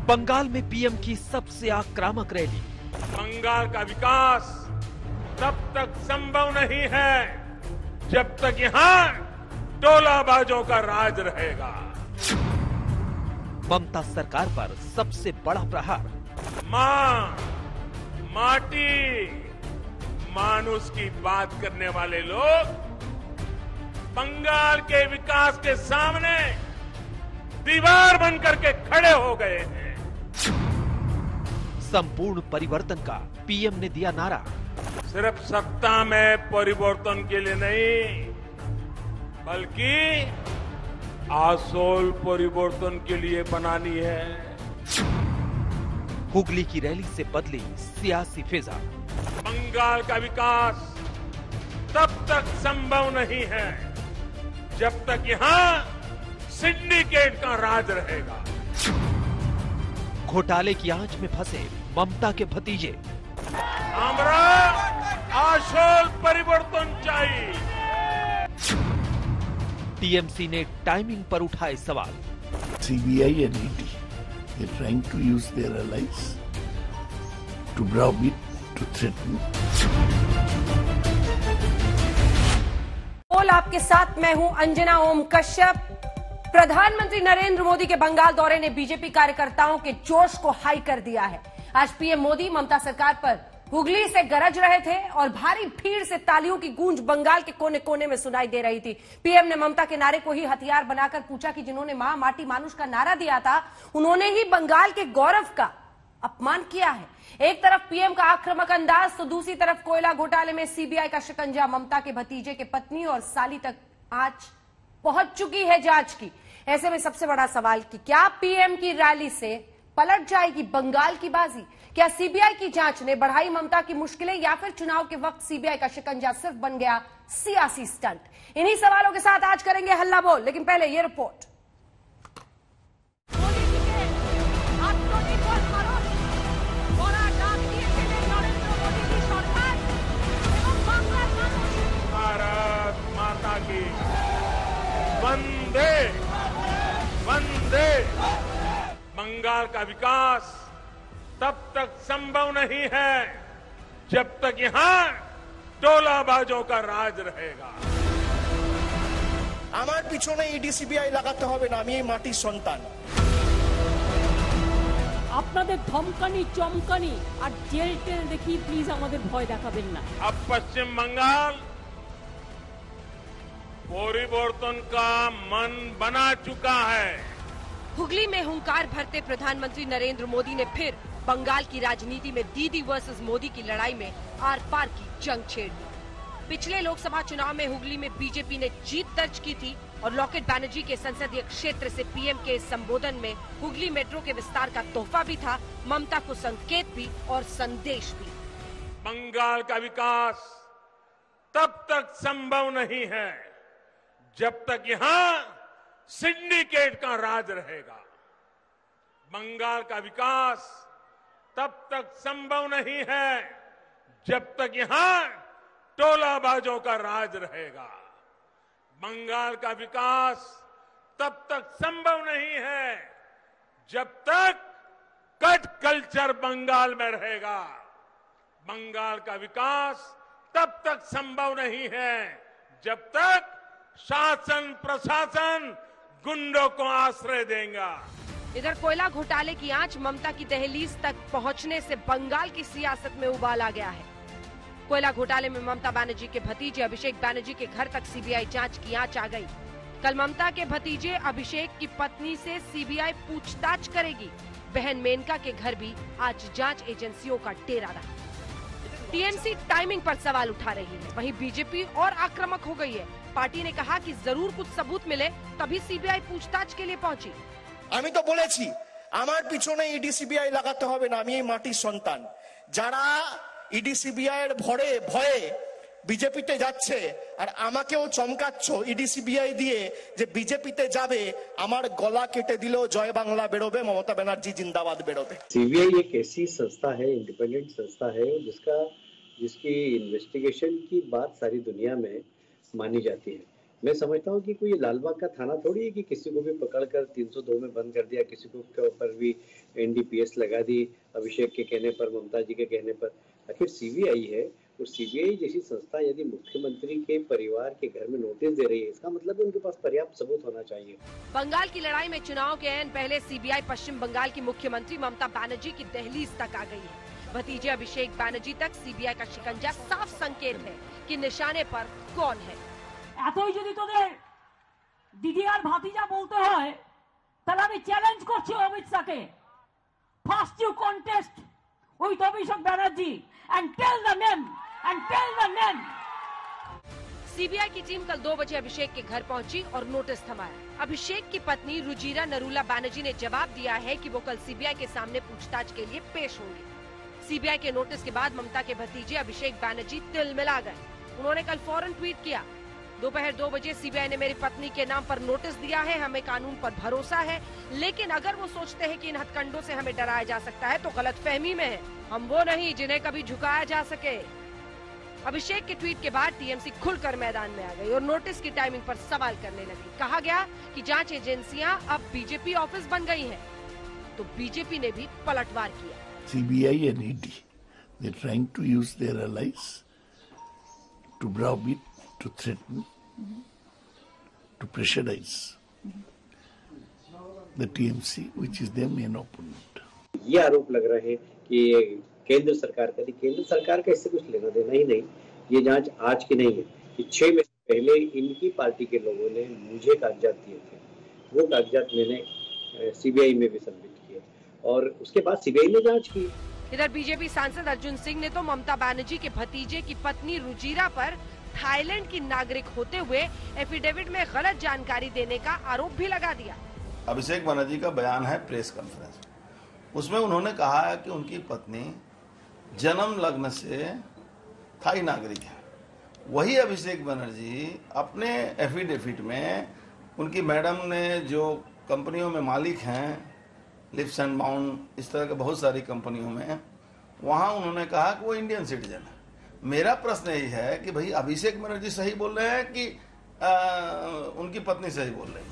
बंगाल में पीएम की सबसे आक्रामक रैली। बंगाल का विकास तब तक संभव नहीं है जब तक यहां टोलाबाजों का राज रहेगा। ममता सरकार पर सबसे बड़ा प्रहार। मां, माटी, मानुष की बात करने वाले लोग बंगाल के विकास के सामने दीवार बनकर के खड़े हो गए हैं। संपूर्ण परिवर्तन का पीएम ने दिया नारा। सिर्फ सत्ता में परिवर्तन के लिए नहीं, बल्कि आसोल परिवर्तन के लिए बनानी है। हुगली की रैली से बदली सियासी फिजा। बंगाल का विकास तब तक संभव नहीं है जब तक यहां सिंडिकेट का राज रहेगा। घोटाले की आंच में फंसे ममता के भतीजे। हमरा आसोल परिवर्तन चाहिए। टीएमसी ने टाइमिंग पर उठाए सवाल। CBI and ED, they're trying to use their allies to browbeat, to threaten. बोल आपके साथ मैं हूं अंजना ओम कश्यप। प्रधानमंत्री नरेंद्र मोदी के बंगाल दौरे ने बीजेपी कार्यकर्ताओं के जोश को हाई कर दिया है। आज पीएम मोदी ममता सरकार पर हुगली से गरज रहे थे और भारी भीड़ से तालियों की गूंज बंगाल के कोने कोने में सुनाई दे रही थी। पीएम ने ममता के नारे को ही हथियार बनाकर पूछा कि जिन्होंने मां, माटी, मानुष का नारा दिया था, उन्होंने ही बंगाल के गौरव का अपमान किया है। एक तरफ पीएम का आक्रामक अंदाज तो दूसरी तरफ कोयला घोटाले में सीबीआई का शिकंजा। ममता के भतीजे के पत्नी और साली तक आज पहुंच चुकी है जांच की। ऐसे में सबसे बड़ा सवाल कि क्या पीएम की रैली से पलट जाएगी बंगाल की बाजी? क्या सीबीआई की जांच ने बढ़ाई ममता की मुश्किलें या फिर चुनाव के वक्त सीबीआई का शिकंजा सिर्फ बन गया सियासी स्टंट? इन्हीं सवालों के साथ आज करेंगे हल्ला बोल, लेकिन पहले ये रिपोर्ट। भारत माता की वंदे वंदे। बंगाल का विकास तब तक संभव नहीं है जब तक यहां टोलाबाजों का राज रहेगा। আমার পিছনে ইডি সিবিআই লাগাতে হবে না, আমি এই মাটির সন্তান। আপনাদের ধমকানি চমকানি আর জেল টেনে দেখি প্লিজ আমাদের ভয় দেখাবেন না। अब पश्चिम बंगाल परिवर्तन का मन बना चुका है। हुगली में हुंकार भरते प्रधानमंत्री नरेंद्र मोदी ने फिर बंगाल की राजनीति में दीदी वर्सेस मोदी की लड़ाई में आर पार की जंग छेड़ दी। पिछले लोकसभा चुनाव में हुगली में बीजेपी ने जीत दर्ज की थी और लॉकेट बैनर्जी के संसदीय क्षेत्र से पीएम के संबोधन में हुगली मेट्रो के विस्तार का तोहफा भी था, ममता को संकेत भी और संदेश भी। बंगाल का विकास तब तक संभव नहीं है जब तक यहां सिंडिकेट का राज रहेगा। बंगाल का विकास तब तक संभव नहीं है जब तक यहां टोलाबाजों का राज रहेगा। बंगाल का विकास तब तक संभव नहीं है जब तक कट कल्चर बंगाल में रहेगा। बंगाल का विकास तब तक संभव नहीं है जब तक शासन प्रशासन गुंडों को आश्रय देगा। इधर कोयला घोटाले की आंच ममता की दहलीज तक पहुंचने से बंगाल की सियासत में उबाल आ गया है। कोयला घोटाले में ममता बनर्जी के भतीजे अभिषेक बनर्जी के घर तक सीबीआई जांच की आंच आ गई। कल ममता के भतीजे अभिषेक की पत्नी से सीबीआई पूछताछ करेगी। बहन मेनका के घर भी आज जांच एजेंसियों का डेरा रहा। टीएमसी टाइमिंग पर सवाल उठा रही है, वहीं बीजेपी और आक्रामक हो गई है। पार्टी ने कहा कि जरूर कुछ सबूत मिले तभी सीबीआई पूछताछ के लिए पहुंची। আমি তো বলেছি আমার পিছনে ইডি সিবিআই লাগাতে হবে না, আমি এই মাটির সন্তান। যারা ইডি সিবিআই এর ভয়ে বিজেপিতে যাচ্ছে আর আমাকেও চমকাচ্ছ ইডি সিবিআই দিয়ে যে বিজেপিতে যাবে, আমার গলা কেটে দিলেও জয় বাংলা বেরোবে, মমতা ব্যানার্জি জিন্দাবাদ বেরোবে। सीबीआई एक ऐसी संस्था है, इंडिपेंडेंट संस्था है जिसकी इन्वेस्टिगेशन की बात सारी दुनिया में मानी जाती है। मैं समझता हूँ कि कोई लालबाग का थाना थोड़ी है कि किसी को भी पकड़कर 302 में बंद कर दिया, किसी को के ऊपर भी NDPS लगा दी अभिषेक के कहने पर, ममता जी के कहने पर। आखिर CBI है, और CBI जैसी संस्था यदि मुख्यमंत्री के परिवार के घर में नोटिस दे रही है, इसका मतलब उनके पास पर्याप्त सबूत होना चाहिए। बंगाल की लड़ाई में चुनाव के ऐन पहले CBI पश्चिम बंगाल की मुख्यमंत्री ममता बनर्जी की दहलीज तक आ गई है। भतीजे अभिषेक बनर्जी तक CBI का शिकंजा साफ संकेत है कि निशाने पर कौन है। এতই যদি তোদের দিদি আর ভাতিজা বলতে হয় তাহলে আমি চ্যালেঞ্জ করছি অমিত শাহকে, first you contest with Abhishek Banerjee and tell the name CBI की टीम कल 2 बजे अभिषेक के घर पहुंची और नोटिस थमाया। अभिषेक की पत्नी रुजिरा नरूला बनर्जी ने जवाब दिया है कि वो कल CBI के सामने पूछताछ के लिए पेश होंगे। CBI के नोटिस के बाद ममता के भतीजे अभिषेक बनर्जी तिलमिला गए। उन्होंने कल फौरन ट्वीट किया, दोपहर 2 बजे CBI ने मेरी पत्नी के नाम पर नोटिस दिया है, हमें कानून पर भरोसा है, लेकिन अगर वो सोचते हैं कि इन हथकंडों से हमें डराया जा सकता है तो गलतफहमी में है। हम वो नहीं जिन्हें कभी झुकाया जा सके। अभिषेक के ट्वीट के बाद TMC खुलकर मैदान में आ गई और नोटिस की टाइमिंग पर सवाल करने लगी। कहा गया कि जांच एजेंसियां अब BJP ऑफिस बन गई हैं, तो BJP ने भी पलटवार किया। CBI and ED, they're trying to use their allies to browbeat, to threaten, to pressurize the TMC, which is their main opponent. ये आरोप लग रहे हैं कि केंद्र सरकार का इससे कुछ लेना देना ही नहीं। ये जांच आज की नहीं है कि 6 महीने पहले इनकी पार्टी के लोगों ने मुझे कागजात दिए थे, वो कागजात मैंने CBI में भी सबमिट किए और उसके बाद CBI ने जांच की। इधर BJP सांसद अर्जुन सिंह ने तो ममता बनर्जी के भतीजे की पत्नी रुजिरा पर थाईलैंड की नागरिक होते हुए एफिडेविट में गलत जानकारी देने का आरोप भी लगा दिया। अभिषेक बनर्जी का बयान है प्रेस कॉन्फ्रेंस, उसमें उन्होंने कहा है कि उनकी पत्नी जन्म लग्न से थाई नागरिक है। वही अभिषेक बनर्जी अपने एफिडेविट में उनकी मैडम ने जो कंपनियों में मालिक हैं, लिप्स एंड बाउंड इस तरह के बहुत सारी कंपनियों में, वहां उन्होंने कहा कि वो इंडियन सिटीजन है। मेरा प्रश्न यही है कि भाई अभिषेक बनर्जी सही बोल रहे हैं कि उनकी पत्नी सही बोल रही है?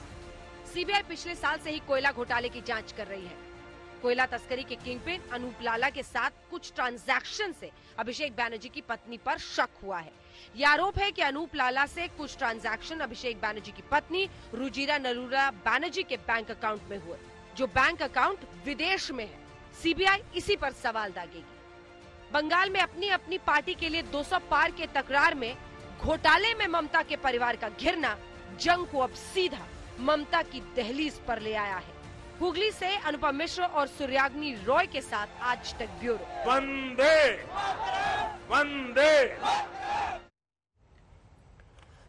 CBI पिछले साल से ही कोयला घोटाले की जांच कर रही है। कोयला तस्करी के किंगपिन अनूप लाला के साथ कुछ ट्रांजैक्शन से अभिषेक बनर्जी की पत्नी पर शक हुआ है। यह आरोप है कि अनूप लाला से कुछ ट्रांजैक्शन अभिषेक बनर्जी की पत्नी रुजिरा नरूला बनर्जी के बैंक अकाउंट में हुए, जो बैंक अकाउंट विदेश में है। CBI इसी पर सवाल दागेगी। बंगाल में अपनी अपनी पार्टी के लिए 200 पार के तकरार में घोटाले में ममता के परिवार का घिरना जंग को अब सीधा ममता की दहलीज पर ले आया है। हुगली से अनुपम मिश्र और सूर्याग्नि रॉय के साथ आज तक ब्यूरो। वंदे वंदे।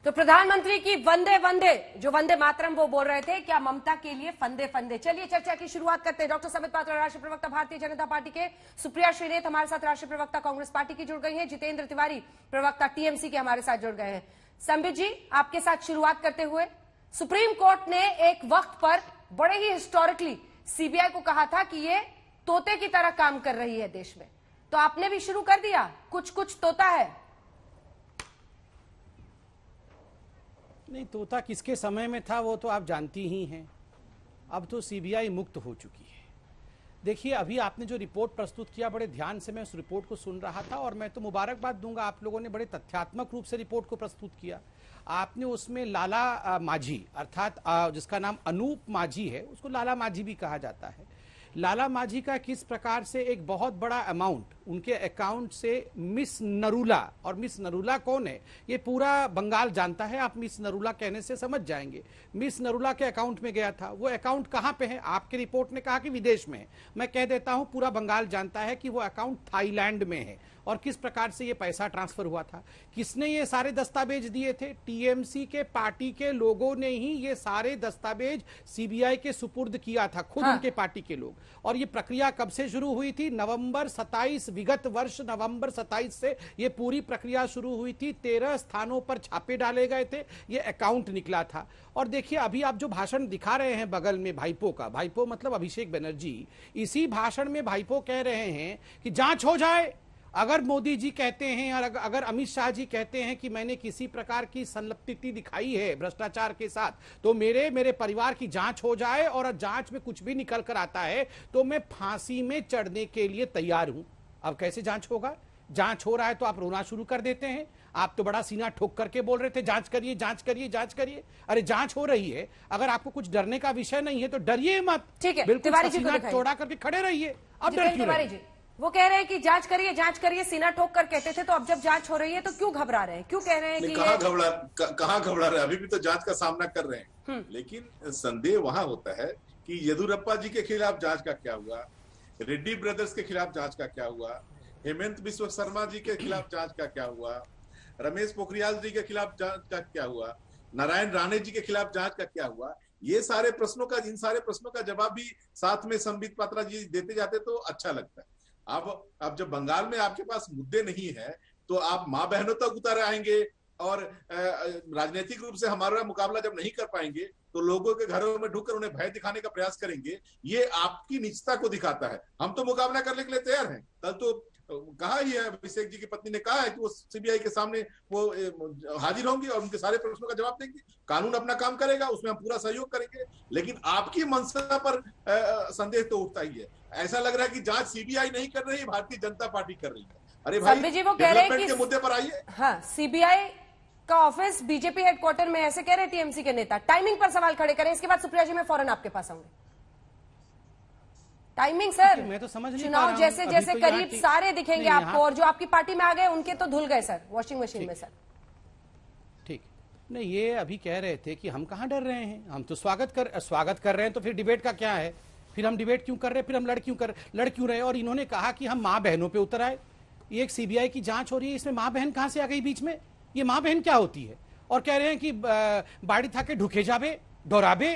तो प्रधानमंत्री की वंदे वंदे, जो वंदे मातरम वो बोल रहे थे, क्या ममता के लिए फंदे फंदे? चलिए चर्चा की शुरुआत करते हैं। डॉक्टर समित पात्रा राष्ट्रीय प्रवक्ता भारतीय जनता पार्टी के, सुप्रिया श्रीनेत हमारे साथ राष्ट्रीय प्रवक्ता कांग्रेस पार्टी की जुड़ गई हैं, जितेंद्र तिवारी प्रवक्ता TMC के हमारे साथ जुड़ गए हैं। संबित जी, आपके साथ शुरुआत करते हुए, सुप्रीम कोर्ट ने एक वक्त पर बड़े ही हिस्टोरिकली CBI को कहा था कि ये तोते की तरह काम कर रही है देश में, तो आपने भी शुरू कर दिया, कुछ कुछ तोता है। नहीं, तोता किसके समय में था वो तो आप जानती ही हैं। अब तो CBI मुक्त हो चुकी है। देखिए, अभी आपने जो रिपोर्ट प्रस्तुत किया, बड़े ध्यान से मैं उस रिपोर्ट को सुन रहा था और मैं तो मुबारकबाद दूंगा, आप लोगों ने बड़े तथ्यात्मक रूप से रिपोर्ट को प्रस्तुत किया। आपने उसमें लाला माझी, अर्थात जिसका नाम अनूप माझी है, उसको लाला माझी भी कहा जाता है, लाला माझी का किस प्रकार से एक बहुत बड़ा अमाउंट उनके अकाउंट से मिस नरूला, और मिस नरूला कौन है ये पूरा बंगाल जानता है, आप मिस नरूला कहने से समझ जाएंगे, मिस नरूला के अकाउंट में गया था। वो अकाउंट कहां पे है? आपके रिपोर्ट ने कहा कि विदेश में है, मैं कह देता हूं पूरा बंगाल जानता है कि वो अकाउंट थाईलैंड में है। और किस प्रकार से ये पैसा ट्रांसफर हुआ था, किसने ये सारे दस्तावेज दिए थे? TMC के पार्टी के लोगों ने ही ये सारे दस्तावेज CBI के सुपुर्द किया था, खुद उनके पार्टी के लोग। और ये प्रक्रिया कब से शुरू हुई थी? नवंबर 27, विगत वर्ष नवंबर 27 से ये पूरी प्रक्रिया शुरू हुई थी। 13 स्थानों पर छापे डाले गए थे, ये अकाउंट निकला था। और देखिए, अभी आप जो भाषण दिखा रहे हैं बगल में भाईपो का, भाईपो मतलब अभिषेक बनर्जी, इसी भाषण में भाईपो कह रहे हैं कि जांच हो जाए अगर मोदी जी कहते हैं और अगर अमित शाह जी कहते हैं कि मैंने किसी प्रकार की संलिप्तता दिखाई है भ्रष्टाचार के साथ, तो मेरे परिवार की जांच हो जाए और जांच में कुछ भी निकल कर आता है तो मैं फांसी में चढ़ने के लिए तैयार हूं। अब कैसे जांच होगा? जांच हो रहा है तो आप रोना शुरू कर देते हैं। आप तो बड़ा सीना ठोक करके बोल रहे थे जांच करिए जांच करिए जांच करिए। अरे जांच हो रही है, अगर आपको कुछ डरने का विषय नहीं है तो डरिए मत। ठीक है, बिल्कुल तिवारी जी को सीना दिखाइए। चौड़ा करके खड़े रहिए। अब डर क्यों तिवारी रहे? जी वो कह रहे हैं कि जांच करिए सीना ठोक कर कहते थे, तो अब जब जांच हो रही है तो क्यों घबरा रहे हैं? क्यों कह रहे हैं कि कहाँ घबरा रहे हैं? अभी भी तो जांच का सामना कर रहे हैं। लेकिन संदेह वहां होता है कि येदियुरप्पा जी के खिलाफ जांच का क्या हुआ, रेड्डी ब्रदर्स के खिलाफ जांच का क्या हुआ, हेमंत बिस्व शर्मा जी के खिलाफ जांच का क्या हुआ, रमेश पोखरियाल जी के खिलाफ जांच का क्या हुआ, नारायण राणे जी के खिलाफ जांच का क्या हुआ। इन सारे प्रश्नों का जवाब भी साथ में संबित पात्रा जी देते जाते तो अच्छा लगता है। अब जब बंगाल में आपके पास मुद्दे नहीं है तो आप माँ बहनों तक उतर आएंगे और राजनीतिक रूप से हमारा मुकाबला जब नहीं कर पाएंगे तो लोगों के घरों में ढुककर उन्हें भय दिखाने का प्रयास करेंगे। ये आपकी निजता को दिखाता है। हम तो मुकाबला करने के लिए तैयार हैं। कल तो कहा ही है, अभिषेक जी की पत्नी ने कहा है कि वो सीबीआई के सामने वो हाजिर होंगी और उनके सारे प्रश्नों का जवाब देंगे। कानून अपना काम करेगा, उसमें हम पूरा सहयोग करेंगे। लेकिन आपकी मंशा पर संदेह तो उठता ही है। ऐसा लग रहा है कि जांच सीबीआई नहीं कर रही, भारतीय जनता पार्टी कर रही है। अरे भाई, जी वो कह रहे हैं कि के मुद्दे पर आइए। हाँ, सीबीआई का ऑफिस बीजेपी हेडक्वार्टर में, ऐसे कह रहे टीएमसी के नेता। टाइमिंग पर सवाल खड़े करें, इसके बाद सुप्रिया जी मैं फौरन आपके पास आऊंगी। टाइमिंग सर, मैं तो समझ नहीं चुनाव जैसे जैसे करीब सारे दिखेंगे आपको, और जो आपकी पार्टी में आ गए उनके तो धुल गए सर वॉशिंग मशीन में। सर ठीक नहीं, ये अभी कह रहे थे कि हम कहां डर रहे हैं, हम तो स्वागत कर रहे हैं, तो फिर डिबेट का क्या है? फिर हम डिबेट क्यों कर रहे हैं? फिर हम लड़ क्यों रहे? और इन्होंने कहा कि हम माँ बहनों पे उतर आए। ये एक सीबीआई की जांच हो रही है, इसमें माँ बहन कहां से आ गई बीच में? ये माँ बहन क्या होती है? और कह रहे हैं कि बाड़ी था के ढुके जाबे डराबे।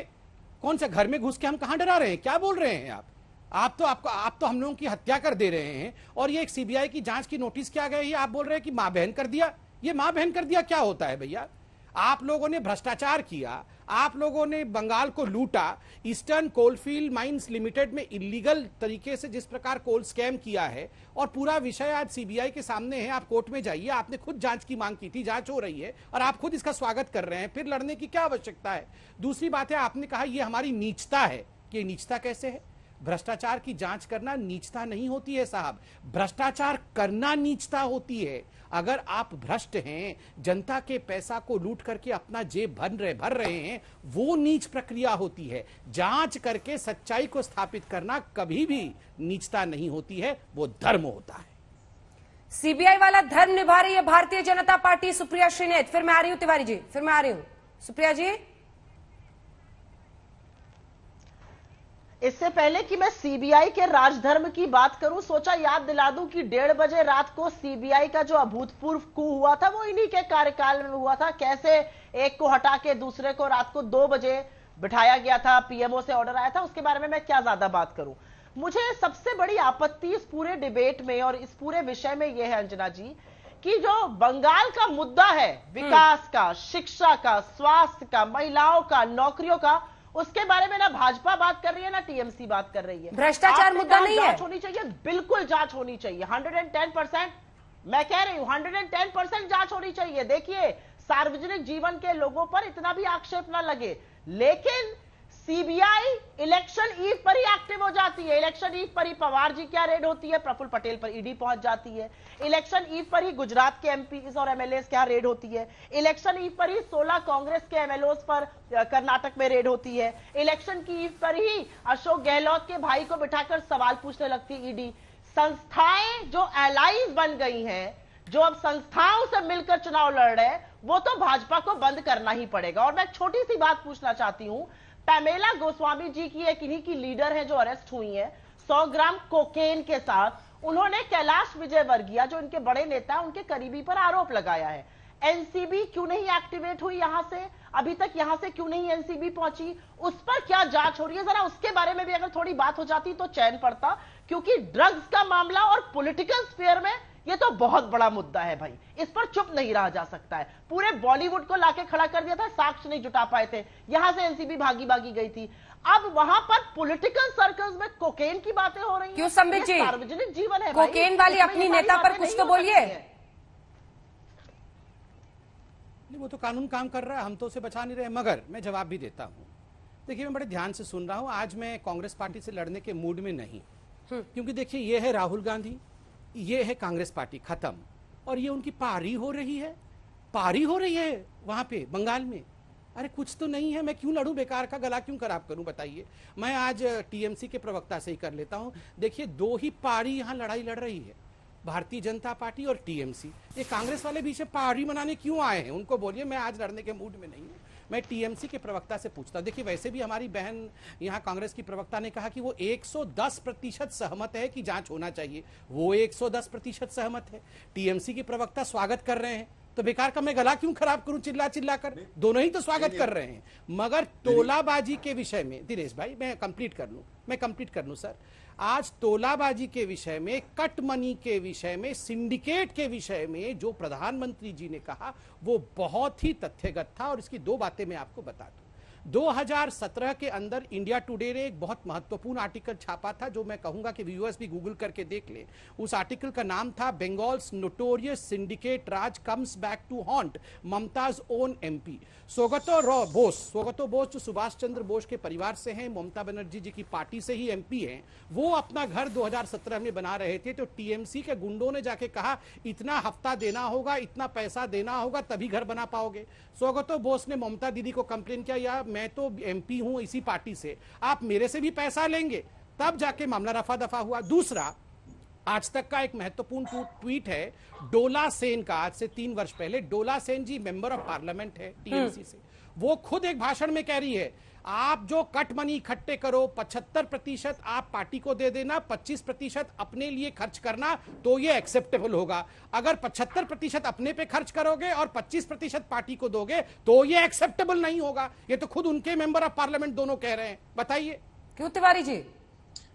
कौन सा घर में घुस के हम कहां डरा रहे हैं? क्या बोल रहे हैं आप तो हम लोगों की हत्या कर दे रहे हैं। और ये एक सीबीआई की जांच की नोटिस क्या गई है, आप बोल रहे हैं कि मां बहन कर दिया। ये मां बहन कर दिया क्या होता है भैया? आप लोगों ने भ्रष्टाचार किया, आप लोगों ने बंगाल को लूटा, ईस्टर्न कोलफील्ड माइंस लिमिटेड में इलीगल तरीके से जिस प्रकार कोल स्कैम किया है, और पूरा विषय आज सीबीआई के सामने है। आप कोर्ट में जाइए, आपने खुद जांच की मांग की थी, जांच हो रही है और आप खुद इसका स्वागत कर रहे हैं। फिर लड़ने की क्या आवश्यकता है? दूसरी बात है, आपने कहा यह हमारी नीचता है। कि नीचता कैसे है? भ्रष्टाचार की जांच करना नीचता नहीं होती है साहब, भ्रष्टाचार करना नीचता होती है। अगर आप भ्रष्ट हैं, जनता के पैसा को लूट करके अपना जेब भर रहे हैं, वो नीच प्रक्रिया होती है। जांच करके सच्चाई को स्थापित करना कभी भी नीचता नहीं होती है, वो धर्म होता है। सीबीआई वाला धर्म निभा रही है भारतीय जनता पार्टी। सुप्रिया श्रीनेत, फिर मैं आ रही हूं तिवारी जी, फिर मैं आ रही हूं सुप्रिया जी। इससे पहले कि मैं सीबीआई के राजधर्म की बात करूं, सोचा याद दिला दूं कि 1:30 बजे रात को सीबीआई का जो अभूतपूर्व कू हुआ था वो इन्हीं के कार्यकाल में हुआ था। कैसे एक को हटा के दूसरे को रात को 2 बजे बिठाया गया था, पीएमओ से ऑर्डर आया था, उसके बारे में मैं क्या ज्यादा बात करूं। मुझे सबसे बड़ी आपत्ति इस पूरे डिबेट में और इस पूरे विषय में यह है अंजना जी, कि जो बंगाल का मुद्दा है, विकास का, शिक्षा का, स्वास्थ्य का, महिलाओं का, नौकरियों का, उसके बारे में ना भाजपा बात कर रही है ना टीएमसी बात कर रही है। भ्रष्टाचार मुद्दा नहीं है। जांच होनी चाहिए, बिल्कुल जांच होनी चाहिए, 110%। मैं कह रही हूं 110% जांच होनी चाहिए। देखिए, सार्वजनिक जीवन के लोगों पर इतना भी आक्षेप ना लगे, लेकिन सीबीआई इलेक्शन ईव पर ही एक्टिव हो जाती है। इलेक्शन ईव पर ही पवार जी क्या रेड होती है, प्रफुल्ल पटेल पर ईडी पहुंच जाती है। इलेक्शन ईव पर ही गुजरात के एमपीज और एमएलएस क्या रेड होती है। इलेक्शन ईव पर ही 16 कांग्रेस के एमएलओस पर कर्नाटक में रेड होती है। इलेक्शन की ईव पर ही अशोक गहलोत के भाई को बिठाकर सवाल पूछने लगती ईडी। संस्थाएं जो एलाइज बन गई हैं, जो अब संस्थाओं से मिलकर चुनाव लड़ रहे हैं, वो तो भाजपा को बंद करना ही पड़ेगा। और मैं एक छोटी सी बात पूछना चाहती हूं, पैमेला गोस्वामी जी की एक इन्हीं की लीडर है जो अरेस्ट हुई है 100 ग्राम कोकेन के साथ। उन्होंने कैलाश विजयवर्गीय जो इनके बड़े नेता हैं, उनके करीबी पर आरोप लगाया है। एनसीबी क्यों नहीं एक्टिवेट हुई यहां से, अभी तक यहां से क्यों नहीं एनसीबी पहुंची, उस पर क्या जांच हो रही है, जरा उसके बारे में भी अगर थोड़ी बात हो जाती तो चैन पड़ता। क्योंकि ड्रग्स का मामला और पॉलिटिकल स्फीयर में ये तो बहुत बड़ा मुद्दा है भाई, इस पर चुप नहीं रहा जा सकता है। पूरे बॉलीवुड को लाके खड़ा कर दिया था, साक्ष्य नहीं जुटा पाए थे, यहां से एनसीबी भागी भागी गई थी। अब वहां पर पॉलिटिकल सर्कल्स में कोकेन की बातें हो रही हैं। क्यों संबित जी, सार्वजनिक जीवन है, कोकेन वाली अपनी नेता पर कुछ तो बोलिए। नहीं, वो तो कानून काम कर रहा है, हम तो उसे बचा नहीं रहे। मगर मैं जवाब भी देता हूं। देखिए, मैं बड़े ध्यान से सुन रहा हूं। आज मैं कांग्रेस पार्टी से लड़ने के मूड में नहीं, क्योंकि देखिए, ये है राहुल गांधी, ये है कांग्रेस पार्टी, खत्म। और ये उनकी पारी हो रही है, पारी हो रही है वहां पे बंगाल में। अरे कुछ तो नहीं है, मैं क्यों लड़ूं, बेकार का गला क्यों खराब करूं, बताइए। मैं आज टीएमसी के प्रवक्ता से ही कर लेता हूं। देखिए, दो ही पारी यहां लड़ाई लड़ रही है, भारतीय जनता पार्टी और टीएमसी। ये कांग्रेस वाले बीच में पारी मनाने क्यों आए हैं, उनको बोलिए मैं आज लड़ने के मूड में नहीं हूं। मैं टीएमसी के प्रवक्ता से पूछता हूं। देखिए, वैसे भी हमारी बहन यहाँ कांग्रेस की प्रवक्ता ने कहा कि वो 110% सहमत है कि जांच होना चाहिए, वो 110% सहमत है। टीएमसी के प्रवक्ता स्वागत कर रहे हैं, तो बेकार का मैं गला क्यों खराब करूं चिल्ला चिल्ला कर, दोनों ही तो स्वागत कर रहे हैं। मगर तोलाबाजी के विषय में दिनेश भाई, मैं कंप्लीट कर लूं सर। आज तोलाबाजी के विषय में, कट मनी के विषय में, सिंडिकेट के विषय में जो प्रधानमंत्री जी ने कहा वो बहुत ही तथ्यगत था। और इसकी दो बातें मैं आपको बता दूं। 2017 के अंदर इंडिया टुडे ने एक बहुत महत्वपूर्ण आर्टिकल छापा था, जो मैं कहूंगा कि व्यूअर्स भी गूगल करके देख ले। उस आर्टिकल का नाम था Bengal's notorious syndicate raj comes back to haunt Mamata's own MP. Saugata Bose जो सुभाष चंद्र बोस के परिवार से हैं, ममता बनर्जी जी की पार्टी से ही एमपी हैं, वो अपना घर 2017 में बना रहे थे। तो टीएमसी के गुंडों ने जाके कहा इतना हफ्ता देना होगा, इतना पैसा देना होगा, तभी घर बना पाओगे। सौगतो बोस ने ममता दीदी को कंप्लेन किया, यार मैं तो एमपी हूं इसी पार्टी से, आप मेरे से भी पैसा लेंगे, तब जाके मामला रफा दफा हुआ। दूसरा, आज तक का एक महत्वपूर्ण ट्वीट है डोला सेन का, आज से 3 वर्ष पहले। डोला सेन जी मेंबर ऑफ पार्लियामेंट है टीएमसी से। वो खुद एक भाषण में कह रही है, आप जो कट मनी इकट्ठे करो 75% आप पार्टी को दे देना, 25% अपने लिए खर्च करना, तो ये एक्सेप्टेबल होगा। अगर 75% अपने पे खर्च करोगे और 25% पार्टी को दोगे तो ये एक्सेप्टेबल नहीं होगा। ये तो खुद उनके मेंबर ऑफ पार्लियामेंट दोनों कह रहे हैं, बताइए। क्यों तिवारी जी?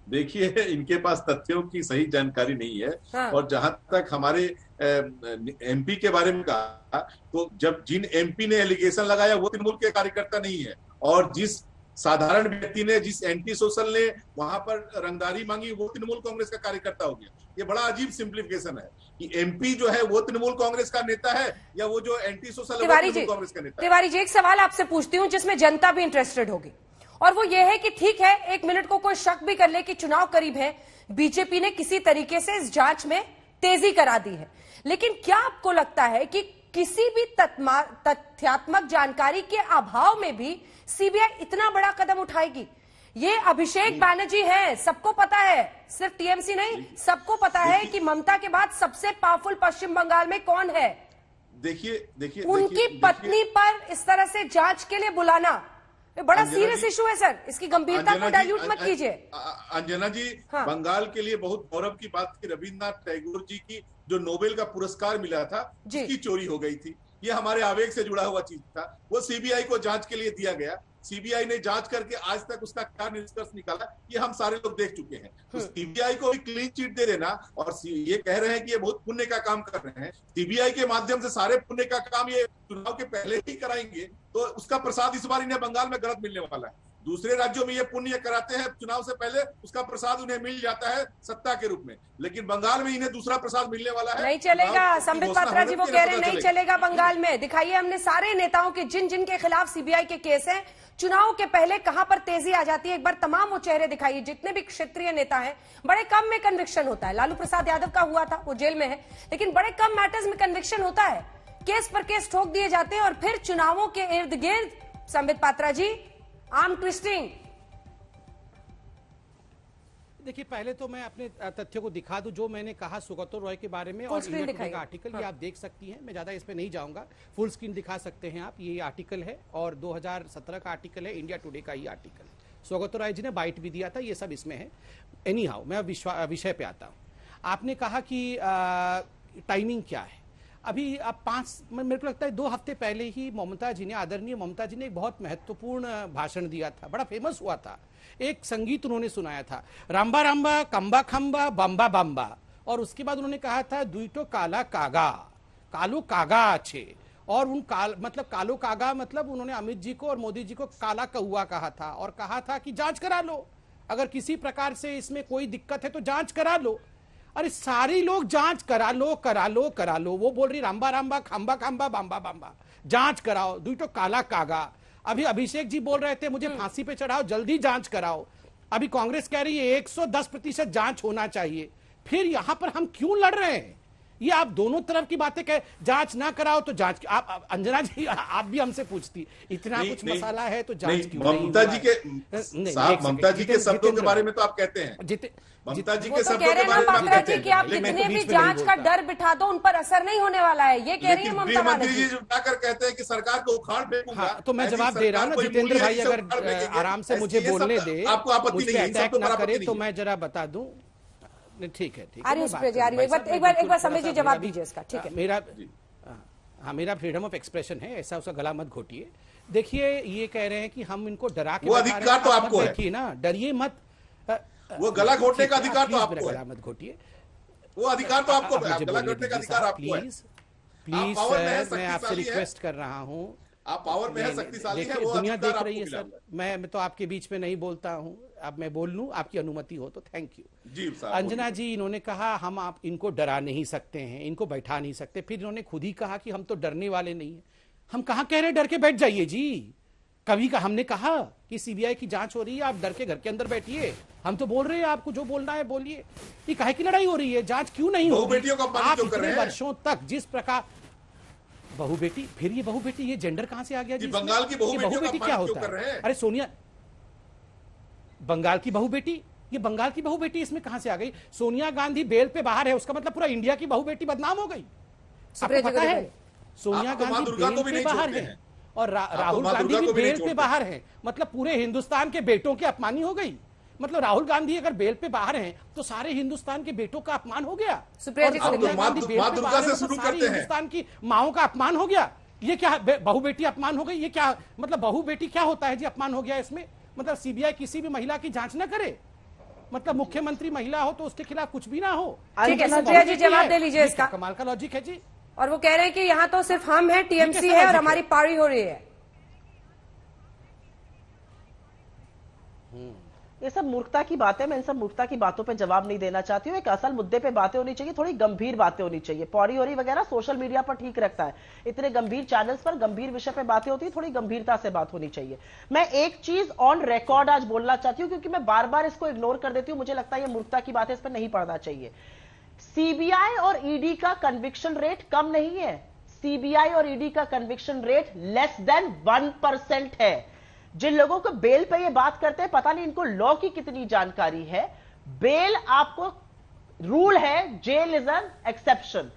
देखिए, इनके पास तथ्यों की सही जानकारी नहीं है। हाँ। और जहां तक हमारे एमपी के बारे में कहा, तो जब जिन एमपी ने एलिगेशन लगाया वो तृणमूल के कार्यकर्ता नहीं है, और जिस साधारण व्यक्ति ने, जिस एंटी सोशल ने वहां पर रंगदारी मांगी, वो तृणमूल कांग्रेस का कार्यकर्ता हो गया। ये बड़ा अजीब सिंप्लीफिकेशन है कि एमपी जो है वो तृणमूल कांग्रेस का नेता है, या वो जो एंटी सोशल है वो तृणमूल कांग्रेस का नेता है। तिवारी जी, एक सवाल आपसे पूछती हूँ जिसमें जनता भी इंटरेस्टेड होगी, और वो ये है कि ठीक है, 1 मिनट को कोई शक भी कर ले कि चुनाव करीब है, बीजेपी ने किसी तरीके से इस जांच में तेजी करा दी है, लेकिन क्या आपको लगता है कि किसी भी तथ्यात्मक जानकारी के अभाव में भी सीबीआई इतना बड़ा कदम उठाएगी? ये अभिषेक बैनर्जी है, सबको पता है, सिर्फ टीएमसी नहीं, सबको पता है कि ममता के बाद सबसे पावरफुल पश्चिम बंगाल में कौन है। देखिए उनकी पत्नी पर इस तरह से जांच के लिए बुलाना बड़ा सीरियस इशू है सर, इसकी गंभीरता को डाइल्यूट मत कीजिए। अंजना जी, हाँ। बंगाल के लिए बहुत गौरव की बात थी, रविन्द्रनाथ टैगोर जी की जो नोबेल का पुरस्कार मिला था उसकी चोरी हो गई थी। ये हमारे आवेग से जुड़ा हुआ चीज था, वो सीबीआई को जांच के लिए दिया गया। सीबीआई ने जांच करके आज तक उसका क्या निष्कर्ष निकाला ये हम सारे लोग देख चुके हैं। तो सीबीआई को भी क्लीन चिट दे देना, और ये कह रहे हैं कि ये बहुत पुण्य का काम कर रहे हैं, सीबीआई के माध्यम से सारे पुण्य का काम ये चुनाव के पहले ही कराएंगे, तो उसका प्रसाद इस बार इन्हें बंगाल में गलत मिलने वाला है। दूसरे राज्यों में ये पुण्य कराते हैं चुनाव से पहले, उसका प्रसाद उन्हें मिल जाता है सत्ता के रूप में, लेकिन बंगाल में इन्हें दूसरा प्रसाद मिलने वाला है। नहीं चलेगा, संबित पात्रा जी वो कह रहे हैं नहीं चलेगा बंगाल में। दिखाइए हमने सारे नेताओं के जिन के खिलाफ सीबीआई के केस हैं, चुनाव के पहले कहां पर तेजी आ जाती है। एक बार तमाम वो चेहरे दिखाइए, जितने भी क्षेत्रीय नेता हैं, बड़े कम में कन्विक्शन होता है। लालू प्रसाद यादव का हुआ था, वो जेल में है, लेकिन बड़े कम मैटर्स में कन्विक्शन होता है, केस पर केस ठोक दिए जाते हैं, और फिर चुनावों के इर्द गिर्द संबित पात्रा जी आर्म ट्विस्टिंग। देखिए, पहले तो मैं अपने तथ्यों को दिखा दूं जो मैंने कहा सुगतो रॉय के बारे में, और इंडिया टुडे का आर्टिकल ये आप देख सकती हैं। मैं ज्यादा इस पे नहीं जाऊंगा, फुल स्क्रीन दिखा सकते हैं आप। ये आर्टिकल है और 2017 का आर्टिकल है, इंडिया टुडे का ही आर्टिकल है। सुगतो रॉय जी ने बाइट भी दिया था, ये सब इसमें है। एनी हाउ, मैं विषय पे आता हूँ। आपने कहा कि टाइमिंग क्या है। अभी अब मेरे को लगता है 2 हफ्ते पहले ही ममता जी ने, आदरणीय ममता जी ने एक बहुत महत्वपूर्ण भाषण दिया था, बड़ा फेमस हुआ था। एक संगीत उन्होंने सुनाया था, राम्बा राम्बा कम्बा खम्बा बम्बा बम्बा, और उसके बाद उन्होंने कहा था दुईटो काला कागा, कालो कागा अच्छे, और उन मतलब कालो कागा मतलब उन्होंने अमित जी को और मोदी जी को काला कौआ कहा था, और कहा था कि जांच करा लो, अगर किसी प्रकार से इसमें कोई दिक्कत है तो जांच करा लो। अरे सारी लोग जांच करा लो करा लो करा लो, वो बोल रही रामबा रामबा खांबा खांबा बांबा बांबा, जांच कराओ, दुईटो काला कागा। अभी अभिषेक जी बोल रहे थे मुझे फांसी पे चढ़ाओ, जल्दी जांच कराओ। अभी कांग्रेस कह रही है 110% जांच होना चाहिए। फिर यहां पर हम क्यों लड़ रहे हैं? ये आप दोनों तरफ की बातें कह, जांच ना कराओ तो जांच, आप अंजना जी आप भी हमसे पूछती इतना कुछ मसाला है तो जांच क्यों नहीं? ममता जी के साहब, ममता जी के शब्दों के बारे में तो आप कहते हैं, ममता जी के शब्दों के बारे में आप कहते हैं कि आप कितने भी जांच का डर बिठा दो उन पर असर नहीं होने वाला है, ये कह रही है ममता मंत्री जी उठाकर कहते हैं कि सरकार को उखाड़ फेंकूंगा। तो मैं जवाब दे रहा हूँ ना जितेंद्र भाई, अगर आराम से मुझे बोलने दे, आपको आपत्ति नहीं है, अटैक ना करे तो मैं जरा बता दूं। ठीक है, ठीक है, एक बार समय जी जवाब दीजिए इसका। ठीक है, मेरा फ्रीडम ऑफ एक्सप्रेशन है, ऐसा उसका गला मत घोटिए। देखिए ये कह रहे हैं कि हम इनको डरा के, वो अधिकार तो आपको है ना, डरिए मत, वो गला घोटने का अधिकार तो आपको है, गला मत घोटिए, वो अधिकार तो आपको है, गला घोटने का अधिकार आपको है। प्लीज सर, मैं आपसे रिक्वेस्ट कर रहा हूं, आप पावर में है, शक्तिशाली है, वो दुनिया देख रही है सर, मैं तो आपके बीच में नहीं बोलता हूं, अब मैं बोल लूं आपकी अनुमति हो तो। थैंक यू जी। अंजना जी, इन्होंने कहा हम आप इनको डरा नहीं सकते हैं, इनको बैठा नहीं सकते, फिर इन्होंने खुद ही कहा कि हम तो डरने वाले नहीं है। हम कहां कह रहे डर के बैठ जाइए जी, कभी का हमने कहा कि सीबीआई की जांच हो रही है, आप डर के घर के अंदर बैठिए। हम तो बोल रहे हैं आपको जो बोलना है बोलिए, ये काहे की लड़ाई हो रही है, जांच क्यों नहीं हो रही? आप इतने वर्षों तक जिस प्रकार बहू बेटी, फिर ये बहू बेटी, ये जेंडर कहां से आ गया जी? बंगाल की बहू बेटी क्या होता है? अरे सोनिया, बंगाल की बहू बेटी, ये बंगाल की बहू बेटी इसमें कहां से आ गई? सोनिया गांधी बेल पे बाहर है, उसका मतलब पूरा इंडिया की बहू बेटी बदनाम हो गई। आपको पता है सोनिया गांधी बेल पे बाहर है और राहुल गांधी भी बेल पे बाहर है, मतलब पूरे हिंदुस्तान के बेटों की अपमानी हो गई। मतलब राहुल गांधी अगर बेल पे बाहर हैं तो सारे हिंदुस्तान के बेटों का अपमान हो गया, सोनिया गांधी बेल पे बाहर है तो सारे हिंदुस्तान की माओं का अपमान हो गया। ये क्या बहू बेटी अपमान हो गई? ये क्या मतलब बहू बेटी क्या होता है जी अपमान हो गया इसमें? मतलब सीबीआई किसी भी महिला की जांच ना करे, मतलब मुख्यमंत्री महिला हो तो उसके खिलाफ कुछ भी ना हो। ठीक है, सुप्रिया जी जवाब दे लीजिए इसका। कमाल का लॉजिक है जी। और वो कह रहे हैं कि यहाँ तो सिर्फ हम हैं, टीएमसी है और हमारी पारी हो रही है। ये सब मूर्खता की बातें, मैं इन सब मूर्खता की बातों पे जवाब नहीं देना चाहती हूँ। एक असल मुद्दे पे बातें होनी चाहिए, थोड़ी गंभीर बातें होनी चाहिए। पौड़ी होरी वगैरह सोशल मीडिया पर ठीक रखता है, इतने गंभीर चैनल्स पर गंभीर विषय पे बातें होती है, थोड़ी गंभीरता से बात होनी चाहिए। मैं एक चीज ऑन रिकॉर्ड आज बोलना चाहती हूँ, क्योंकि मैं बार बार इसको इग्नोर कर देती हूँ, मुझे लगता है ये मूर्खता की बातें, इस पर नहीं पढ़ना चाहिए। सीबीआई और ईडी का कन्विक्शन रेट कम नहीं है, सीबीआई और ईडी का कन्विक्शन रेट लेस देन 1% है। जिन लोगों को बेल पे ये बात करते हैं, पता नहीं इनको लॉ की कितनी जानकारी है। बेल आपको रूल है, jail is an exception.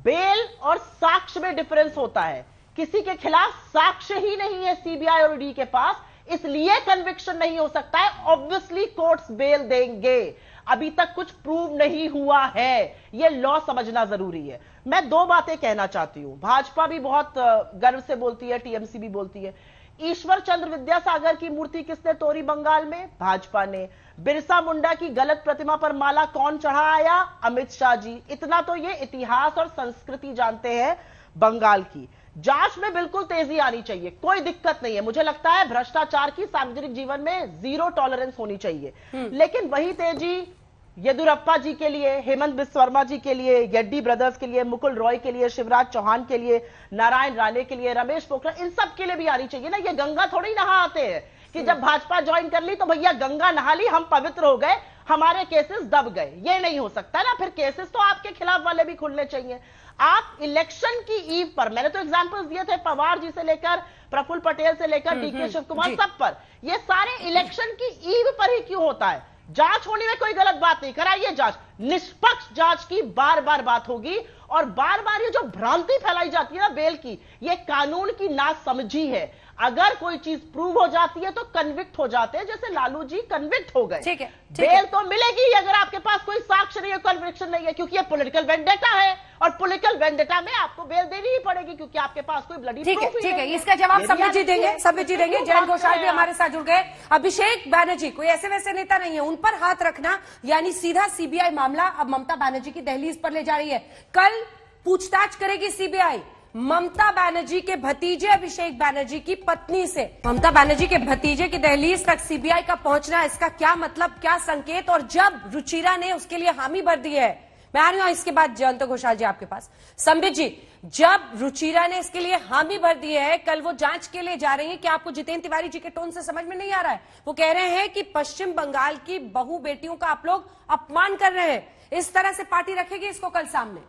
Bail और साक्ष्य में डिफरेंस होता है, किसी के खिलाफ साक्ष्य ही नहीं है सीबीआई और ईडी के पास, इसलिए कन्विक्शन नहीं हो सकता है। ऑब्वियसली कोर्ट्स बेल देंगे, अभी तक कुछ प्रूव नहीं हुआ है, यह लॉ समझना जरूरी है। मैं दो बातें कहना चाहती हूं, भाजपा भी बहुत गर्व से बोलती है, टीएमसी भी बोलती है। ईश्वर चंद्र विद्यासागर की मूर्ति किसने तोड़ी बंगाल में? भाजपा ने। बिरसा मुंडा की गलत प्रतिमा पर माला कौन चढ़ाया? अमित शाह जी। इतना तो ये इतिहास और संस्कृति जानते हैं बंगाल की। जांच में बिल्कुल तेजी आनी चाहिए, कोई दिक्कत नहीं है। मुझे लगता है भ्रष्टाचार की सार्वजनिक जीवन में 0 टॉलरेंस होनी चाहिए, लेकिन वही तेजी येदुरप्पा जी के लिए, हेमंत बिस्वा शर्मा जी के लिए, येड्डी ब्रदर्स के लिए, मुकुल रॉय के लिए, शिवराज चौहान के लिए, नारायण राणे के लिए, रमेश पोखरियाल, इन सब के लिए भी आनी चाहिए ना। ये गंगा थोड़ी नहा आते हैं कि जब भाजपा ज्वाइन कर ली तो भैया गंगा नहा ली, हम पवित्र हो गए, हमारे केसेस दब गए। ये नहीं हो सकता ना, फिर केसेस तो आपके खिलाफ वाले भी खुलने चाहिए। आप इलेक्शन की ईव पर, मैंने तो एग्जांपल्स दिए थे पवार जी से लेकर प्रफुल्ल पटेल से लेकर डीके शिव कुमार, सब पर। ये सारे इलेक्शन की ईव पर ही क्यों होता है? जांच होने में कोई गलत बात नहीं, कराइए जांच, निष्पक्ष जांच की बार बार बात होगी। और बार बार ये जो भ्रांति फैलाई जाती है ना बेल की, ये कानून की नासमझी है। अगर कोई चीज प्रूव हो जाती है तो कन्विक्ट हो जाते हैं, जैसे लालू जी कन्विक्ट हो गए। ठीक है, बेल तो मिलेगी अगर आपके पास कोई साक्ष्य नहीं है, कन्विक्शन नहीं है, क्योंकि ये पॉलिटिकल वेंडेटा है और पॉलिटिकल वेंडेटा में आपको बेल देनी ही पड़ेगी क्योंकि आपके पास कोई ब्लडी ठीक है, प्रूफ ठीक ही है, नहीं इसका जवाब ये संबित जी भी देंगे, संबित जी देंगे। जयंत घोषाल भी हमारे साथ जुड़ गए। अभिषेक बैनर्जी कोई ऐसे वैसे नेता नहीं है, उन पर हाथ रखना यानी सीधा सीबीआई मामला अब ममता बनर्जी की दहलीज पर ले जा रही है। कल पूछताछ करेगी सीबीआई ममता बनर्जी के भतीजे अभिषेक बैनर्जी की पत्नी से। ममता बनर्जी के भतीजे की दहलीज तक सीबीआई का पहुंचना, इसका क्या मतलब, क्या संकेत? और जब रुचिरा ने उसके लिए हामी भर दी है, मैं आ रही हूं इसके बाद जयंत घोषाल जी आपके पास। संबित जी, जब रुचिरा ने इसके लिए हामी भर दी है, कल वो जांच के लिए जा रही है, क्या आपको जितेंद्र तिवारी जी के टोन से समझ में नहीं आ रहा है? वो कह रहे हैं कि पश्चिम बंगाल की बहु बेटियों का आप लोग अपमान कर रहे हैं, इस तरह से पार्टी रखेगी इसको कल सामने?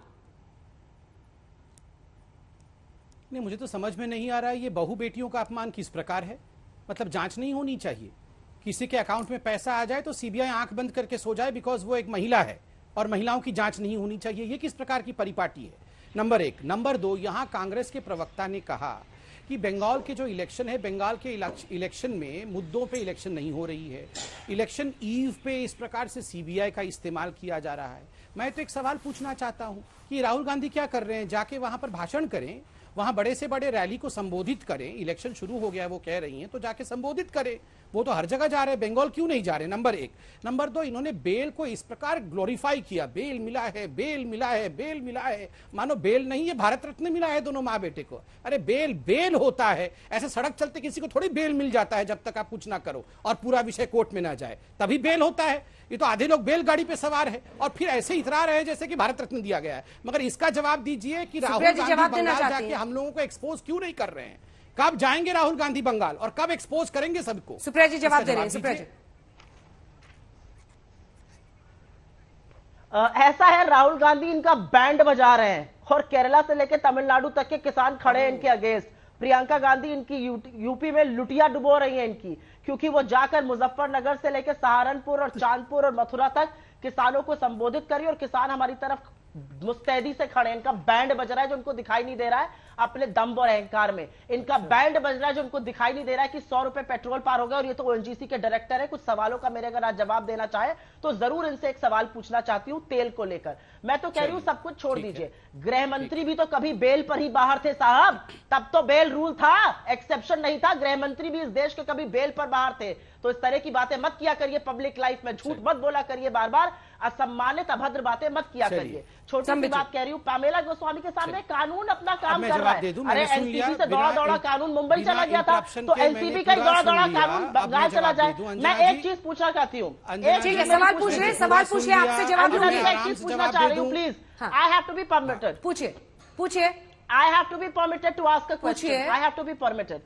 नहीं, मुझे तो समझ में नहीं आ रहा है ये बहु बेटियों का अपमान किस प्रकार है। मतलब जांच नहीं होनी चाहिए, किसी के अकाउंट में पैसा आ जाए तो सीबीआई आंख बंद करके सो जाए बिकॉज वो एक महिला है और महिलाओं की जांच नहीं होनी चाहिए, ये किस प्रकार की परिपाटी है? नंबर एक। नंबर दो, यहां कांग्रेस के प्रवक्ता ने कहा कि बंगाल के जो इलेक्शन है, बंगाल के इलेक्शन में मुद्दों पे इलेक्शन नहीं हो रही है, इलेक्शन ईव पे इस प्रकार से सीबीआई का इस्तेमाल किया जा रहा है। मैं तो एक सवाल पूछना चाहता हूं कि राहुल गांधी क्या कर रहे हैं? जाके वहां पर भाषण करें, वहां बड़े से बड़े रैली को संबोधित करें। इलेक्शन शुरू हो गया है वो कह रही हैं, तो जाके संबोधित करें। वो तो हर जगह जा रहे हैं, बंगाल क्यों नहीं जा रहे? नंबर एक। नंबर दो, इन्होंने बेल को इस प्रकार ग्लोरीफाई किया, बेल मिला है, बेल मिला है, बेल मिला है, मानो बेल नहीं है भारत रत्न मिला है दोनों माँ बेटे को। अरे बेल बेल होता है, ऐसे सड़क चलते किसी को थोड़ी बेल मिल जाता है जब तक आप कुछ ना करो और पूरा विषय कोर्ट में ना जाए, तभी बेल होता है। ये तो आधे लोग बेलगाड़ी पे सवार है और फिर ऐसे इतरा रहे हैं जैसे कि भारत रत्न दिया गया है। मगर इसका जवाब दीजिए कि राहुल गांधी बंगाल जाके हम लोगों को एक्सपोज क्यों नहीं कर रहे हैं? कब जाएंगे राहुल गांधी बंगाल और कब एक्सपोज करेंगे सबको? सुप्रिया जी जवाब दे रहे हैं। सुप्रिया जी, ऐसा है, राहुल गांधी इनका बैंड बजा रहे हैं और केरला से लेकर तमिलनाडु तक के किसान खड़े हैं इनके अगेंस्ट। प्रियंका गांधी इनकी यूपी में लुटिया डुबो रही है इनकी, क्योंकि वो जाकर मुजफ्फरनगर से लेकर सहारनपुर और चांदपुर और मथुरा तक किसानों को संबोधित करी और किसान हमारी तरफ मुस्तैदी से खड़े। इनका बैंड बज रहा है जो उनको दिखाई नहीं दे रहा है अपने दम और अहंकार में। इनका बैंड बज रहा है जो उनको दिखाई नहीं दे रहा है कि 100 रुपए पेट्रोल पार हो गया। और ये तो ओएनजीसी के डायरेक्टर है। कुछ सवालों का मेरे अगर आज जवाब देना चाहे तो जरूर इनसे एक सवाल पूछना चाहती हूं तेल को लेकर। मैं तो कह रही हूं सब कुछ छोड़ दीजिए, गृह मंत्री भी तो कभी बेल पर ही बाहर थे साहब, तब तो बेल रूल था, एक्सेप्शन नहीं था। गृह मंत्री भी इस देश के कभी बेल पर बाहर थे। तो इस तरह की बातें मत किया करिए पब्लिक लाइफ में, झूठ मत बोला करिए, बार बार असम्मानित अभद्र बातें मत किया करिए। छोटी सी बात कह रही हूं, पामेला गोस्वामी के सामने कानून अपना काम कर रहा है। अरे एनसीबी से दौड़ा दौड़ा कानून मुंबई चला गया था, तो एनसीबी का दौड़ा दौड़ा कानून बंगाल चला जाए। मैं एक चीज पूछना चाहती हूँ, सवाल पूछ रहे, सवाल पूछिए, आपसे जवाब दूंगी। एक चीज पूछना चाह रही हूँ please, I have to be permitted. पूछिए पूछिए। I have to be permitted to ask a question. I have to be permitted.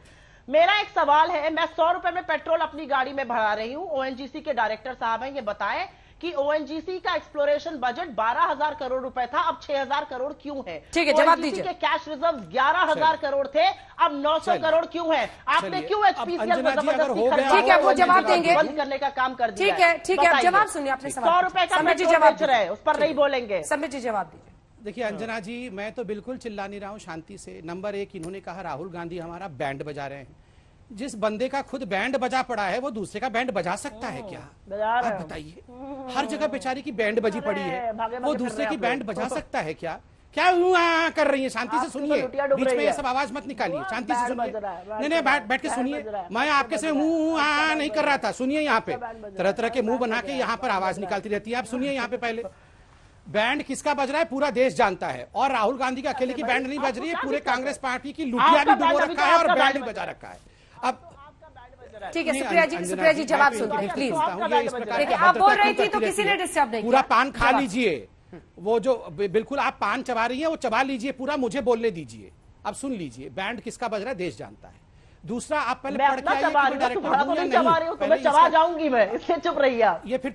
मेरा एक सवाल है, मैं 100 रुपए में पेट्रोल अपनी गाड़ी में भरा रही हूं। ओएनजीसी के डायरेक्टर साहब हैं, ये बताएं कि ओएनजीसी का एक्सप्लोरेशन बजट 12,000 करोड़ रुपए था, अब 6,000 करोड़ क्यों है? ठीक है, जवाब दीजिए। के कैश रिजर्व 11,000 करोड़ थे, अब 900 करोड़ क्यों है? आपने क्यों एचपीसीएल को जबरदस्ती खरीदा? ठीक है, वो जवाब देंगे, बंद करने का काम कर दिया। ठीक है, ठीक है, जवाब सुनिए अपने सवाल। 100 रुपए का पेट्रोल बेच रहे हैं, उस पर नहीं बोलेंगे। संबित जी जवाब दीजिए। देखिए अंजना जी, मैं तो बिल्कुल चिल्ला नहीं रहा हूं, शांति से। नंबर एक, इन्होंने कहा राहुल गांधी हमारा बैंड बजा रहे हैं। जिस बंदे का खुद बैंड बजा पड़ा है वो दूसरे का बैंड बजा सकता है क्या? आप बताइए, हर जगह बेचारी की बैंड बजी पड़ी है, वो दूसरे की बैंड बजा सकता है क्या? क्या कर रही है? शांति से सुनिए, बीच में ये सब आवाज मत निकालिए, शांति से सुनिए। नहीं, बैठ के सुनिए। मैं आपके से मुंह नहीं कर रहा था, सुनिए। यहाँ पे तरह तरह के मुंह बना के यहाँ पर आवाज निकालती रहती है। आप सुनिए, यहाँ पे पहले बैंड किसका बज रहा है पूरा देश जानता है, और राहुल गांधी का अकेले की बैंड नहीं बज रही है, पूरे कांग्रेस पार्टी की लुटिया भी डुबो रखा है और बैंड भी बजा रखा है। अब ठीक है, सुप्रिया जी जवाब सुनिए प्लीज। देखिए, आप बोल रही थी तो किसी ने डिस्टर्ब नहीं किया। पूरा पान खा लीजिए, वो जो बिल्कुल आप पान चबा रही है वो चबा लीजिए पूरा, मुझे बोलने दीजिए। अब सुन लीजिए, बैंड किसका बज रहा है देश जानता है। दूसरा, आप पहले पढ़ के आइए, चबा जाऊंगी मैं, इसलिए चुप रही। ये फिर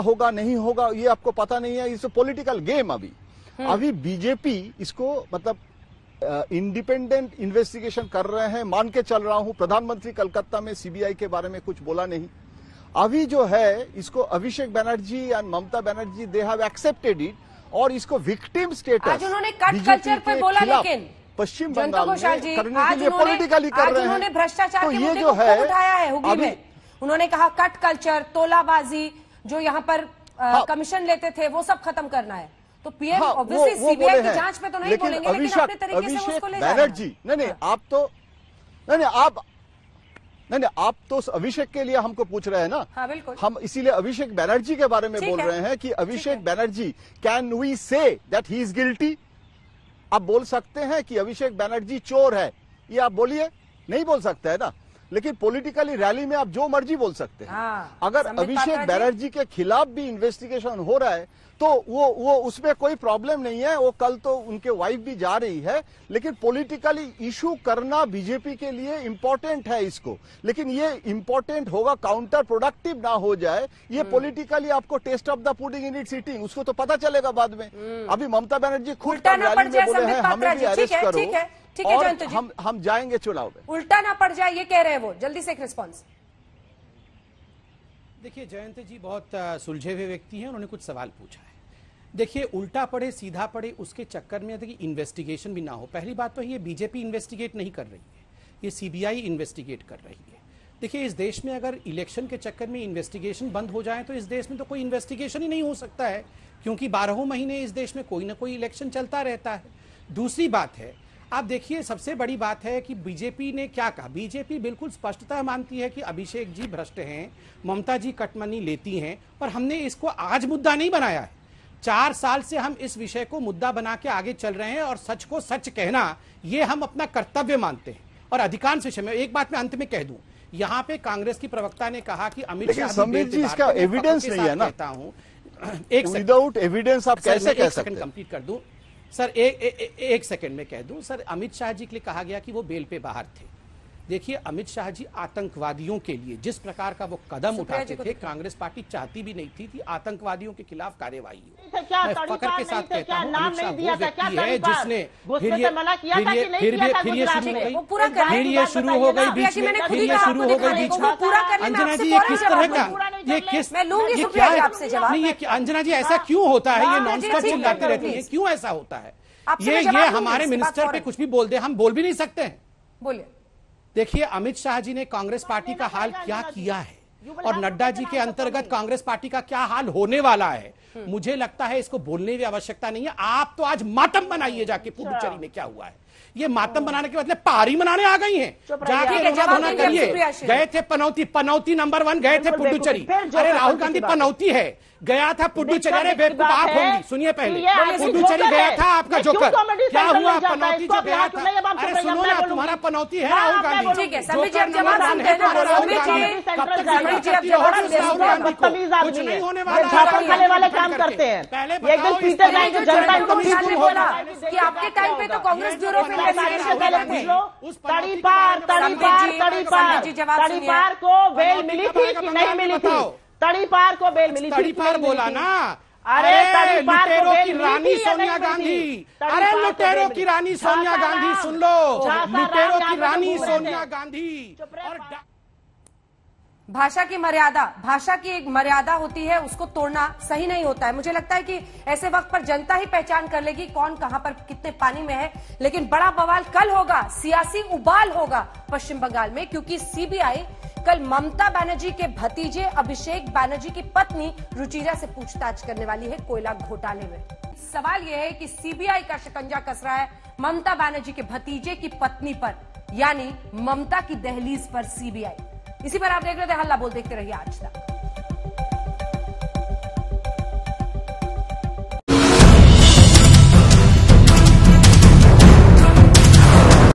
होगा नहीं होगा ये आपको पता नहीं है, इट्स पॉलिटिकल गेम। अभी बीजेपी इसको मतलब इंडिपेंडेंट इन्वेस्टिगेशन कर रहे हैं, मान के चल रहा हूं। प्रधानमंत्री कलकत्ता में सीबीआई के बारे में कुछ बोला नहीं। अभी जो है इसको Abhishek Banerjee and Mamata Banerjee they have accepted it और इसको विक्टिम स्टेटस आज उन्होंने कट कल्चर पर बोला, लेकिन पश्चिम बंगाल में करने आज के लिए पॉलिटिकली कर रहे हैं। उन्होंने भ्रष्टाचार तो के ये मुद्दे जो को है खूब उठाया है हुगली में। उन्होंने कहा कट कल्चर, तोलाबाजी, जो यहाँ पर कमीशन लेते थे वो सब खत्म करना है। तो पीएम ऑब्वियसली सीबीआई की जांच पे तो नहीं बोलेंगे, लेकिन अपने तरीके से उसको ले जाना है। बनर्जी नहीं आप तो नहीं आप तो अभिषेक के लिए हमको पूछ रहे हैं ना। हाँ, बिल्कुल। हम इसीलिए अभिषेक बनर्जी के बारे में बोल रहे हैं कि Abhishek Banerjee, can we say that he is guilty? आप बोल सकते हैं कि अभिषेक बनर्जी चोर है, ये आप बोलिए, नहीं बोल सकते है ना। लेकिन पॉलिटिकली रैली में आप जो मर्जी बोल सकते हैं। अगर अभिषेक बनर्जी के खिलाफ भी इन्वेस्टिगेशन हो रहा है तो वो उसमें कोई प्रॉब्लम नहीं है। वो कल तो उनके वाइफ भी जा रही है, लेकिन पॉलिटिकली इशू करना बीजेपी के लिए इंपॉर्टेंट है इसको। लेकिन ये इंपॉर्टेंट होगा, काउंटर प्रोडक्टिव ना हो जाए। ये पॉलिटिकली आपको test of the pudding in its eating, उसको तो पता चलेगा बाद में। अभी ममता बनर्जी खुद रैली में बोले हैं हमें भी अरेस्ट करो और हम जाएंगे चुनाव में। उल्टा ना पड़ जाए ये कह रहे हैं वो। जल्दी से एक रिस्पॉन्स। देखिए जयंत जी बहुत सुलझे हुए व्यक्ति हैं, उन्होंने कुछ सवाल पूछा है। देखिए उल्टा पड़े सीधा पड़े उसके चक्कर में देखिए इन्वेस्टिगेशन भी ना हो। पहली बात तो ये बीजेपी इन्वेस्टिगेट नहीं कर रही है, ये सीबीआई इन्वेस्टिगेट कर रही है। देखिए इस देश में अगर इलेक्शन के चक्कर में इन्वेस्टिगेशन बंद हो जाए तो इस देश में तो कोई इन्वेस्टिगेशन ही नहीं हो सकता है, क्योंकि 12 महीने इस देश में कोई ना कोई इलेक्शन चलता रहता है। दूसरी बात है, आप देखिए सबसे बड़ी बात है कि बीजेपी ने क्या कहा। बीजेपी बिल्कुल स्पष्टता मानती है कि अभिषेक जी भ्रष्ट हैं, ममता जी कटमनी लेती हैं, और हमने इसको आज मुद्दा नहीं बनाया है। 4 साल से हम इस विषय को मुद्दा बना के आगे चल रहे हैं और सच को सच कहना ये हम अपना कर्तव्य मानते हैं। और अधिकांश विषय में एक बात मैं अंत में कह दूं, यहाँ पे कांग्रेस की प्रवक्ता ने कहा कि अमित शाह जी इसका एविडेंस नहीं है ना। कहता हूं एक विदाउट एविडेंस आप कैसे कह सकते हैं? कंप्लीट कर दूं सर, एक सेकंड में कह दूं सर। अमित शाह जी के लिए कहा गया कि वो बेल पे बाहर थे। देखिए अमित शाह जी आतंकवादियों के लिए जिस प्रकार का वो कदम उठाते थे, कांग्रेस पार्टी चाहती भी नहीं थी कि आतंकवादियों के खिलाफ कार्यवाही हो। मैं फख्र के साथ कहता हूं अमित शाह वो व्यक्ति है जिसने फिर ये शुरू हो गई बीच में अंजना जी, ये किस तरह का, ये किस, ये क्या है? नहीं ये अंजना जी ऐसा क्यों होता है? ये नॉन स्टॉप चिल्लाती रहती है, क्यों ऐसा होता है? ये हमारे मिनिस्टर पे कुछ भी बोल दे, हम बोल भी नहीं सकते हैं। बोलिए। देखिए अमित शाह जी ने कांग्रेस पार्टी का हाल क्या किया है और नड्डा जी के अंतर्गत कांग्रेस पार्टी का क्या हाल होने वाला है, मुझे लगता है इसको बोलने की आवश्यकता नहीं है। आप तो आज मातम बनाइए जाके पुडुचेरी में क्या हुआ है। ये मातम बनाने के बदले पारी मनाने आ गई हैं। जाके रोना करिए। गए थे पनौती नंबर 1 गए थे पुडुचेरी। अरे राहुल गांधी पनौती है, गया था पुडुचेरी। अरे बेवकूफ आप होंगी, सुनिए पहले पुडुचेरी गया था आपका जोकर, क्या हुआ? पनौती जो गया था, अरे सुनो ना, तुम्हारा पनौती है राहुल गांधी। ठीक है समीर जी, अब जवाब सुनते हैं ना। राहुल गांधी कुछ नहीं होने वाला काम करते हैं। पहले कि आपके टाइम पे तो कांग्रेस ब्यूरो में तड़ीपार को बेल मिली थी कि नहीं मिली थी? तड़ीपार को बेल मिली थी? तड़ीपार बोला ना। अरे लुटेरों की रानी सोनिया गांधी, अरे लुटेरों की रानी सोनिया गांधी, सुन लो, लुटेरों की रानी सोनिया गांधी। भाषा की एक मर्यादा होती है, उसको तोड़ना सही नहीं होता है। मुझे लगता है कि ऐसे वक्त पर जनता ही पहचान कर लेगी कौन कहां पर कितने पानी में है। लेकिन बड़ा बवाल कल होगा, सियासी उबाल होगा पश्चिम बंगाल में, क्योंकि सीबीआई कल ममता बनर्जी के भतीजे अभिषेक बनर्जी की पत्नी रुचिरा से पूछताछ करने वाली है कोयला घोटाले में। सवाल यह है कि सीबीआई का शिकंजा कस रहा है ममता बनर्जी के भतीजे की पत्नी पर, यानी ममता की दहलीज पर सीबीआई। इसी पर आप देख रहे थे हल्ला बोल, देखते रहिए आज तक।